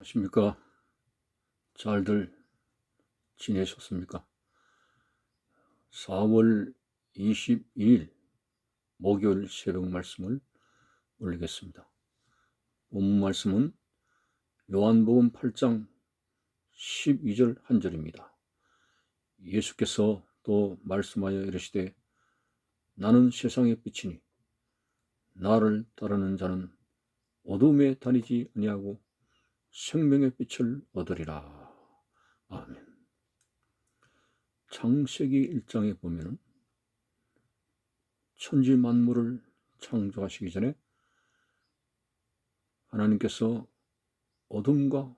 안녕하십니까? 잘들 지내셨습니까? 4월 22일 목요일 새벽 말씀을 올리겠습니다. 본문 말씀은 요한복음 8장 12절 한 절입니다. 예수께서 또 말씀하여 이르시되 나는 세상의 빛이니 나를 따르는 자는 어둠에 다니지 아니하고 생명의 빛을 얻으리라. 아멘. 창세기 1장에 보면 천지 만물을 창조하시기 전에 하나님께서 어둠과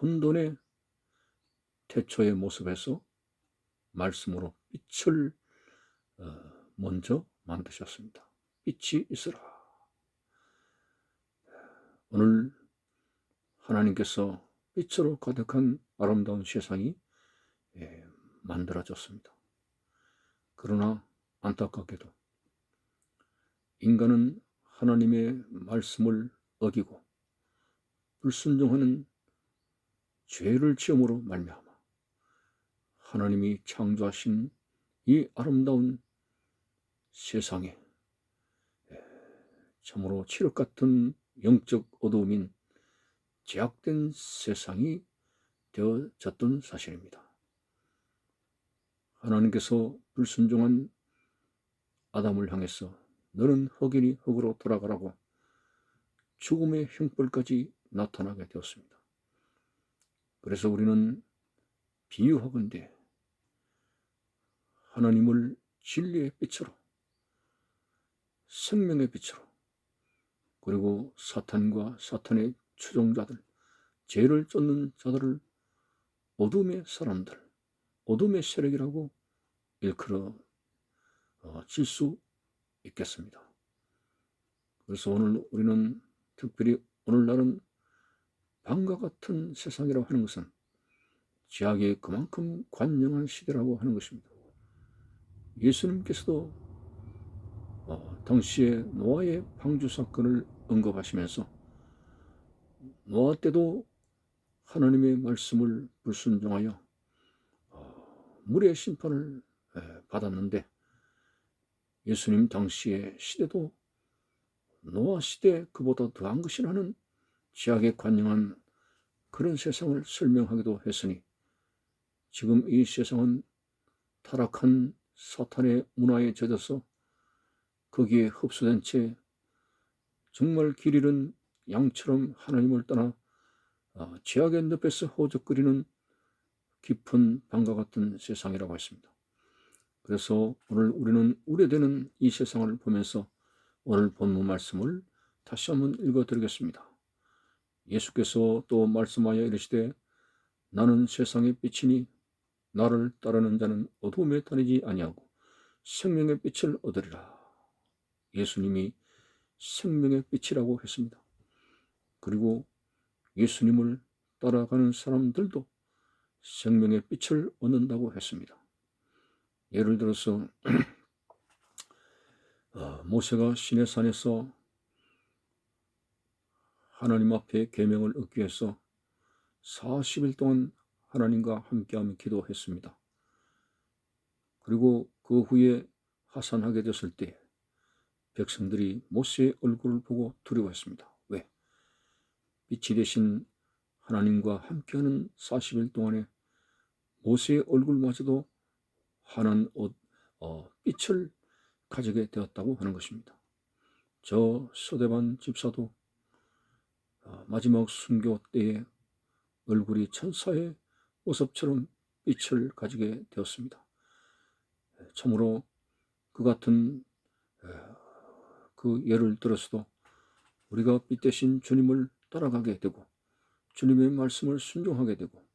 혼돈의 태초의 모습에서 말씀으로 빛을 먼저 만드셨습니다. 빛이 있으라. 오늘 하나님께서 빛으로 가득한 아름다운 세상이 만들어졌습니다. 그러나 안타깝게도 인간은 하나님의 말씀을 어기고 불순종하는 죄를 지음으로 말미암아 하나님이 창조하신 이 아름다운 세상에 참으로 칠흑 같은 영적 어두움인 죄악된 세상이 되어졌던 사실입니다. 하나님께서 불순종한 아담을 향해서 너는 흑이니 흑으로 돌아가라고 죽음의 형벌까지 나타나게 되었습니다. 그래서 우리는 비유하건대 하나님을 진리의 빛으로, 생명의 빛으로, 그리고 사탄과 사탄의 추종자들, 죄를 쫓는 자들을 어둠의 사람들, 어둠의 세력이라고 일컬어 질 수 있겠습니다. 그래서 오늘 우리는 특별히 오늘날은 밤과 같은 세상이라고 하는 것은 죄악이 그만큼 관영한 시대라고 하는 것입니다. 예수님께서도 당시에 노아의 방주 사건을 언급하시면서 노아 때도 하나님의 말씀을 불순종하여 물의 심판을 받았는데 예수님 당시의 시대도 노아 시대 그보다 더한 것이라는 죄악에 관영한 그런 세상을 설명하기도 했으니 지금 이 세상은 타락한 사탄의 문화에 젖어서 거기에 흡수된 채 정말 길 잃은 양처럼 하나님을 떠나 죄악의 늪에서 허우적거리는 깊은 밤과 같은 세상이라고 했습니다. 그래서 오늘 우리는 우려되는 이 세상을 보면서 오늘 본문 말씀을 다시 한번 읽어드리겠습니다. 예수께서 또 말씀하여 이르시되 나는 세상의 빛이니 나를 따르는 자는 어둠에 다니지 아니하고 생명의 빛을 얻으리라. 예수님이 생명의 빛이라고 했습니다. 그리고 예수님을 따라가는 사람들도 생명의 빛을 얻는다고 했습니다. 예를 들어서 모세가 시내산에서 하나님 앞에 계명을 얻기 위해서 40일 동안 하나님과 함께하며 기도했습니다. 그리고 그 후에 하산하게 됐을 때 백성들이 모세의 얼굴을 보고 두려워했습니다. 왜? 빛이 되신 하나님과 함께하는 40일 동안에 모세의 얼굴마저도 환한 빛을 가지게 되었다고 하는 것입니다. 저 스데반 집사도 마지막 순교 때에 얼굴이 천사의 모습처럼 빛을 가지게 되었습니다. 참으로 그 같은 그 예를 들어서도 우리가 빛 대신 주님을 따라가게 되고 주님의 말씀을 순종하게 되고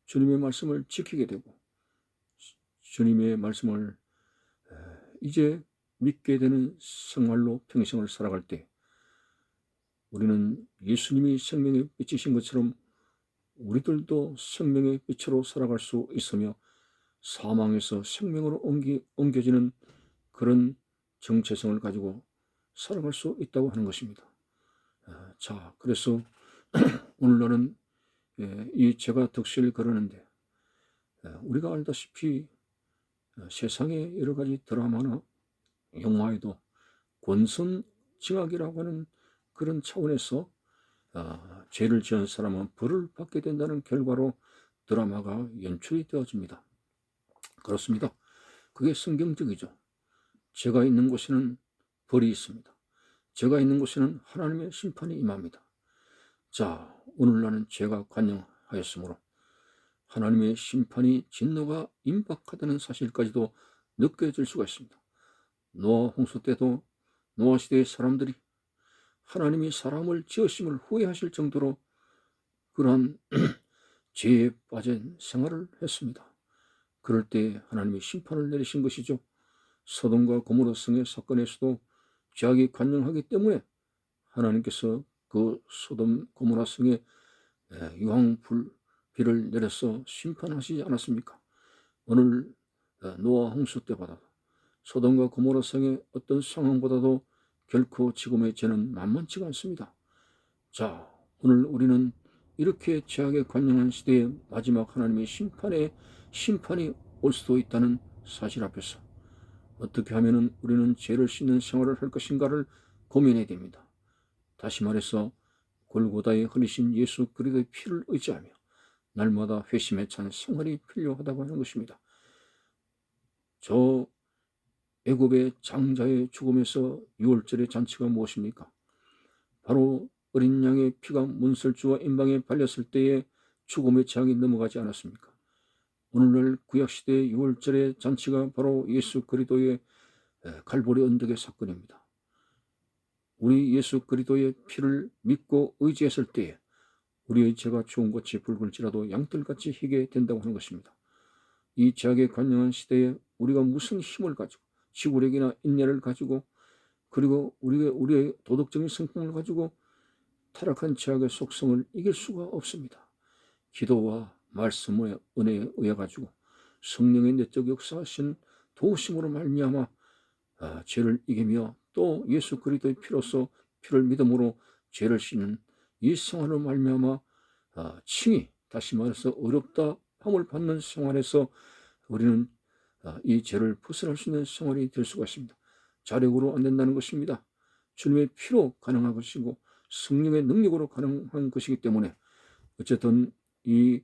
주님의 말씀을 지키게 되고 주님의 말씀을 이제 믿게 되는 생활로 평생을 살아갈 때 우리는 예수님이 생명의 빛이신 것처럼 우리들도 생명의 빛으로 살아갈 수 있으며 사망에서 생명으로 옮겨지는 그런 정체성을 가지고 살아갈 수 있다고 하는 것입니다. 자, 그래서 오늘날은 이 죄가 득실 그러는데 우리가 알다시피 세상의 여러 가지 드라마나 영화에도 권선징악이라고 하는 그런 차원에서 죄를 지은 사람은 벌을 받게 된다는 결과로 드라마가 연출이 되어집니다. 그렇습니다. 그게 성경적이죠. 죄가 있는 곳에는 벌이 있습니다. 죄가 있는 곳에는 하나님의 심판이 임합니다. 자, 오늘날은 죄가 관영하였으므로 하나님의 심판이 진노가 임박하다는 사실까지도 느껴질 수가 있습니다. 노아 홍수 때도 노아 시대의 사람들이 하나님이 사람을 지으심을 후회하실 정도로 그러한 죄에 빠진 생활을 했습니다. 그럴 때 하나님이 심판을 내리신 것이죠. 소돔과 고모라 성의 사건에서도 죄악이 관영하기 때문에 하나님께서 그 소돔 고모라 성에 유황불비를 내려서 심판하시지 않았습니까? 오늘 노아 홍수 때보다 소돔과 고모라 성의 어떤 상황보다도 결코 지금의 죄는 만만치가 않습니다. 자, 오늘 우리는 이렇게 죄악에 관영한 시대의 마지막 하나님의 심판이 올 수도 있다는 사실 앞에서 어떻게 하면 우리는 죄를 씻는 생활을 할 것인가를 고민해야 됩니다. 다시 말해서 골고다에 흘리신 예수 그리스도의 피를 의지하며 날마다 회심에 찬 생활이 필요하다고 하는 것입니다. 저 애굽의 장자의 죽음에서 유월절의 잔치가 무엇입니까? 바로 어린 양의 피가 문설주와 임방에 발렸을 때에 죽음의 재앙이 넘어가지 않았습니까? 오늘날 구약시대의 유월절의 잔치가 바로 예수 그리스도의 갈보리 언덕의 사건입니다. 우리 예수 그리스도의 피를 믿고 의지했을 때에 우리의 죄가 주홍같이 붉을지라도 양털같이 희게 된다고 하는 것입니다. 이 죄악에 관영한 시대에 우리가 무슨 힘을 가지고 지구력이나 인내를 가지고 그리고 우리의 도덕적인 성품을 가지고 타락한 죄악의 속성을 이길 수가 없습니다. 기도와 말씀의 은혜에 의해 가지고 성령의 내적 역사하신 도우심으로 말미암아 죄를 이기며 또 예수 그리스도의 피로서 피를 믿음으로 죄를 씻는 이 생활을 말미암아 칭히 다시 말해서 어렵다 함을 받는 생활에서 우리는 이 죄를 벗어날 수 있는 생활이 될 수가 있습니다. 자력으로 안 된다는 것입니다. 주님의 피로 가능한 것이고 성령의 능력으로 가능한 것이기 때문에 어쨌든 이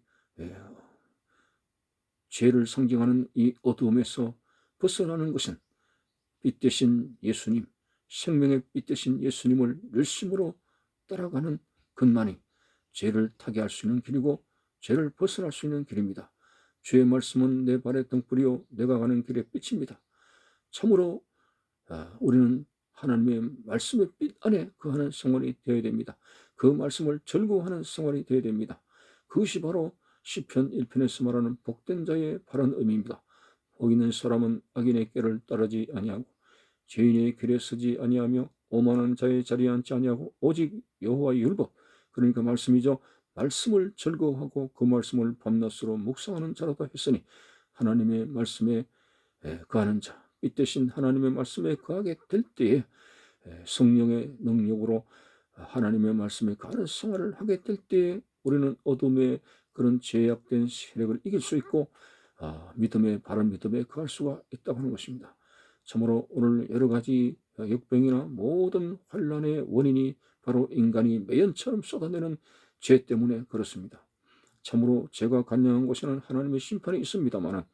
죄를 상징하는 이 어두움에서 벗어나는 것은 빛 대신 예수님, 생명의 빛 대신 예수님을 열심으로 따라가는 것만이 죄를 타개할 수 있는 길이고 죄를 벗어날 수 있는 길입니다. 주의 말씀은 내 발의 등불이요 내가 가는 길의 빛입니다. 참으로 우리는 하나님의 말씀의 빛 안에 거하는 생활이 되어야 됩니다. 그 말씀을 즐거워하는 생활이 되어야 됩니다. 그것이 바로 시편 1편에서 말하는 복된 자의 바른 의미입니다. 복 있는 사람은 악인의 꾀를 따르지 아니하고 죄인의 길에 서지 아니하며 오만한 자의 자리에 앉지 아니하고 오직 여호와의 율법, 그러니까 말씀이죠. 말씀을 즐거워하고 그 말씀을 밤낮으로 묵상하는 자라다 했으니 하나님의 말씀에 거하는 자, 빛 대신 하나님의 말씀에 거하게 될 때에 성령의 능력으로 하나님의 말씀에 거하는 생활을 하게 될 때에 우리는 어둠의 그런 죄악된 세력을 이길 수 있고 믿음의 바른 믿음에 거할 수가 있다고 하는 것입니다. 참으로 오늘 여러 가지 역병이나 모든 환란의 원인이 바로 인간이 매연처럼 쏟아내는 죄 때문에 그렇습니다. 참으로 죄가 관영한 곳에는 하나님의 심판이 있습니다만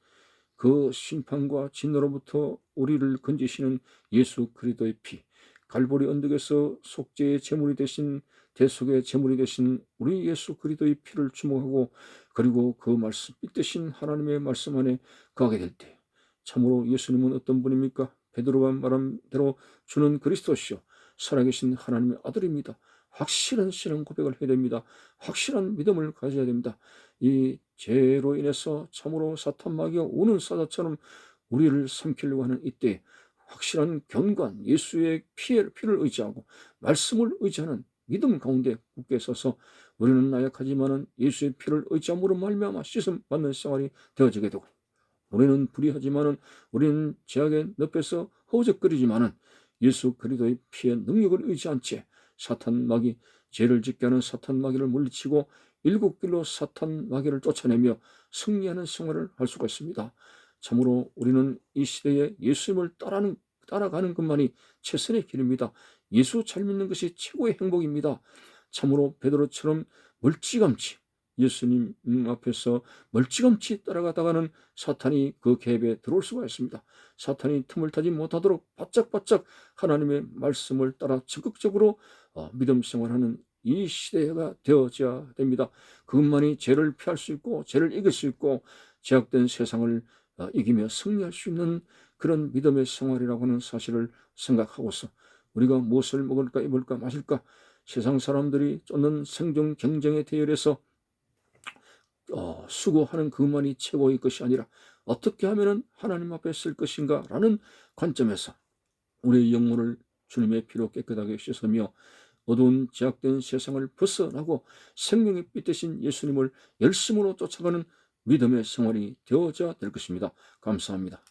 그 심판과 진노로부터 우리를 건지시는 예수 그리스도의 피, 갈보리 언덕에서 속죄의 제물이 되신 대속의 제물이 되신 우리 예수 그리스도의 피를 주목하고 그리고 그 말씀 빛 대신 하나님의 말씀 안에 거하게 될 때 참으로 예수님은 어떤 분입니까? 베드로가 말한 대로 주는 그리스도시요 살아계신 하나님의 아들입니다. 확실한 신앙 고백을 해야 됩니다. 확실한 믿음을 가져야 됩니다. 이 죄로 인해서 참으로 사탄 마귀가 우는 사자처럼 우리를 삼키려고 하는 이때 확실한 견고한 예수의 피를 의지하고 말씀을 의지하는 믿음 가운데 굳게 서서 우리는 나약하지만은 예수의 피를 의지함으로 말미암아 씻음 받는 생활이 되어지게 되고 우리는 불의하지만은 우리는 죄악의 늪에서 허우적거리지만은 예수 그리스도의 피의 능력을 의지한 채 사탄 마귀 죄를 짓게 하는 사탄 마귀를 물리치고 일곱 길로 사탄 마귀를 쫓아내며 승리하는 생활을 할 수가 있습니다. 참으로 우리는 이 시대에 예수님을 따라가는 것만이 최선의 길입니다. 예수 잘 믿는 것이 최고의 행복입니다. 참으로 베드로처럼 멀찌감치 예수님 앞에서 멀찌감치 따라가다가는 사탄이 그 갭에 들어올 수가 있습니다. 사탄이 틈을 타지 못하도록 바짝바짝 하나님의 말씀을 따라 적극적으로 믿음 생활하는 이 시대가 되어져야 됩니다. 그것만이 죄를 피할 수 있고 죄를 이길 수 있고 제약된 세상을 이기며 승리할 수 있는 그런 믿음의 생활이라고 하는 사실을 생각하고서 우리가 무엇을 먹을까 입을까 마실까 세상 사람들이 쫓는 생존 경쟁의 대열에서 수고하는 그것만이 최고의 것이 아니라 어떻게 하면 하나님 앞에 쓸 것인가 라는 관점에서 우리의 영혼을 주님의 피로 깨끗하게 씻으며 어두운 제약된 세상을 벗어나고 생명의 빛 되신 예수님을 열심으로 쫓아가는 믿음의 생활이 되어져야 될 것입니다. 감사합니다.